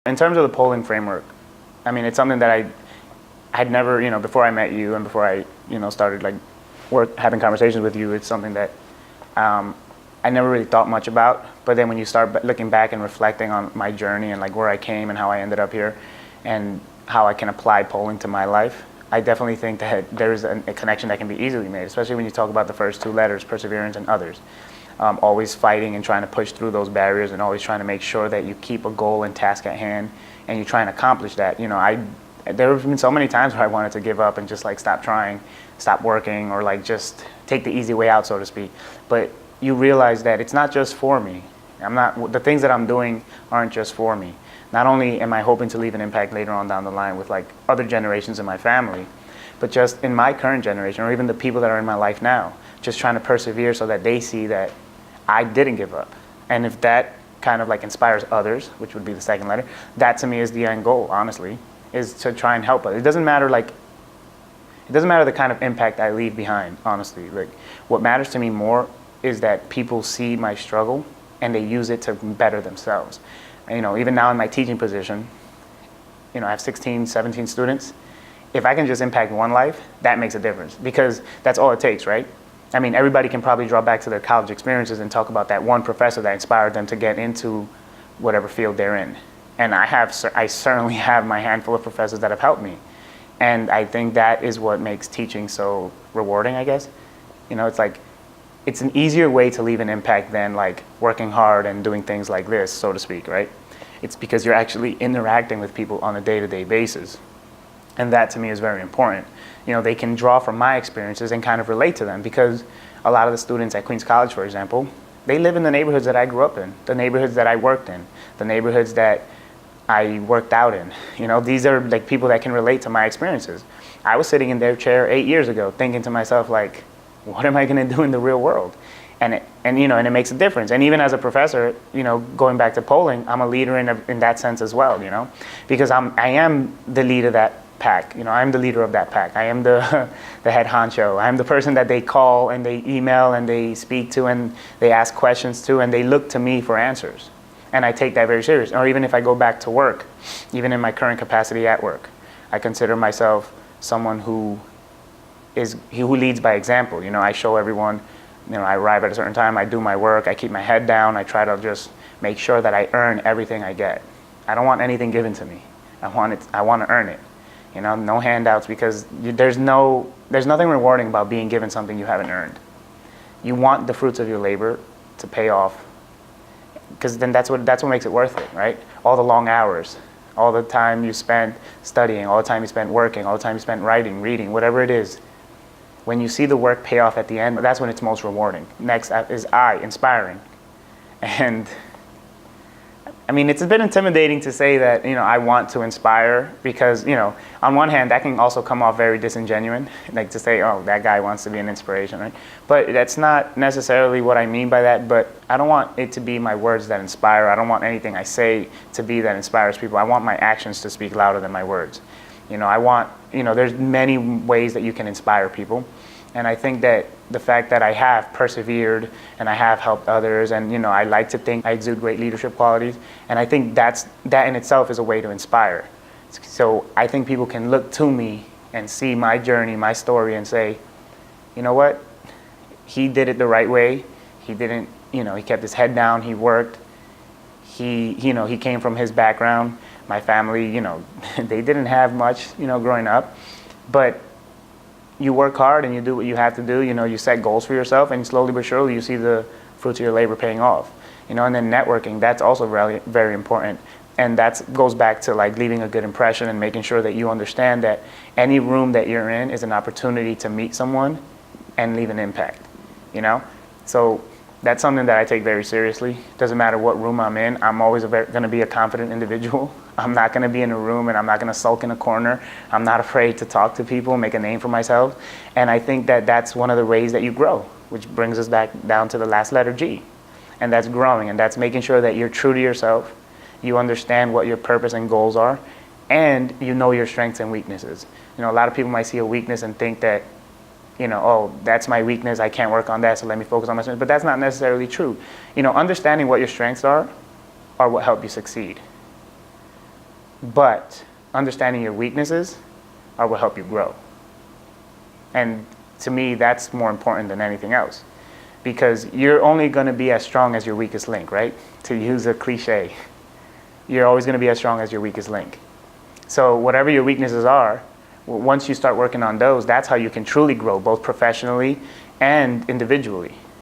In terms of the polling framework, I mean, it's something that I had never, before I met you and before I, started like having conversations with you, it's something that I never really thought much about. But then when you start looking back and reflecting on my journey and like where I came and how I ended up here and how I can apply polling to my life, I definitely think that there's a connection that can be easily made, especially when you talk about the first two letters, perseverance and others. Always fighting and trying to push through those barriers and always trying to make sure that you keep a goal and task at hand and you try and accomplish that. There have been so many times where I wanted to give up and just like stop trying, stop working, or like just take the easy way out, so to speak. But you realize that it's not just for me. The things that I'm doing aren't just for me. Not only am I hoping to leave an impact later on down the line with like other generations in my family, but just in my current generation or even the people that are in my life now, just trying to persevere so that they see that I didn't give up. And if that kind of like inspires others, which would be the second letter, that to me is the end goal, honestly, is to try and help others. It doesn't matter the kind of impact I leave behind, honestly. Like what matters to me more is that people see my struggle and they use it to better themselves. And, even now in my teaching position, I have 16, 17 students. If I can just impact one life, that makes a difference because that's all it takes, right? I mean, everybody can probably draw back to their college experiences and talk about that one professor that inspired them to get into whatever field they're in. And I certainly have my handful of professors that have helped me. And I think that is what makes teaching so rewarding, I guess. It's like, it's an easier way to leave an impact than like working hard and doing things like this, so to speak, right? It's because you're actually interacting with people on a day-to-day basis. And that to me is very important. They can draw from my experiences and kind of relate to them because a lot of the students at Queens College, for example, they live in the neighborhoods that I grew up in, the neighborhoods that I worked in, the neighborhoods that I worked out in. These are like people that can relate to my experiences. I was sitting in their chair 8 years ago thinking to myself, like, what am I going to do in the real world? And it makes a difference. And even as a professor, going back to polling, I'm a leader in that sense as well, because I am the leader of that pack. I'm the leader of that pack. I am the head honcho. I'm the person that they call and they email and they speak to and they ask questions to and they look to me for answers. And I take that very serious. Or even if I go back to work, even in my current capacity at work, I consider myself someone who leads by example. I show everyone, I arrive at a certain time, I do my work, I keep my head down, I try to just make sure that I earn everything I get. I don't want anything given to me. I want to earn it. No handouts because there's nothing rewarding about being given something you haven't earned. You want the fruits of your labor to pay off because then that's what makes it worth it, right? All the long hours, all the time you spent studying, all the time you spent working, all the time you spent writing, reading, whatever it is. When you see the work pay off at the end, that's when it's most rewarding. Next is inspiring. And I mean, it's a bit intimidating to say that, I want to inspire because, on one hand, that can also come off very disingenuous, like to say, oh, that guy wants to be an inspiration, right? But that's not necessarily what I mean by that, but I don't want it to be my words that inspire. I don't want anything I say to be that inspires people. I want my actions to speak louder than my words. There's many ways that you can inspire people. And I think that the fact that I have persevered and I have helped others and, I like to think I exude great leadership qualities. And I think that in itself is a way to inspire. So I think people can look to me and see my journey, my story and say, you know what? He did it the right way. He didn't, he kept his head down. He worked. He came from his background. My family, they didn't have much, growing up. But you work hard and you do what you have to do. You set goals for yourself and slowly but surely you see the fruits of your labor paying off. And then networking, that's also really very important. And that goes back to like leaving a good impression and making sure that you understand that any room that you're in is an opportunity to meet someone and leave an impact, So that's something that I take very seriously. Doesn't matter what room I'm in, I'm always going to be a confident individual. I'm not going to be in a room and I'm not going to sulk in a corner. I'm not afraid to talk to people, make a name for myself. And I think that that's one of the ways that you grow, which brings us back down to the last letter G. And that's growing, and that's making sure that you're true to yourself, you understand what your purpose and goals are, and you know your strengths and weaknesses. A lot of people might see a weakness and think that, oh, that's my weakness, I can't work on that, so let me focus on my strengths. But that's not necessarily true. Understanding what your strengths are what help you succeed. but understanding your weaknesses are what help you grow. And to me, that's more important than anything else, because you're only going to be as strong as your weakest link, right? To use a cliche, you're always going to be as strong as your weakest link. So whatever your weaknesses are, once you start working on those, that's how you can truly grow, both professionally and individually.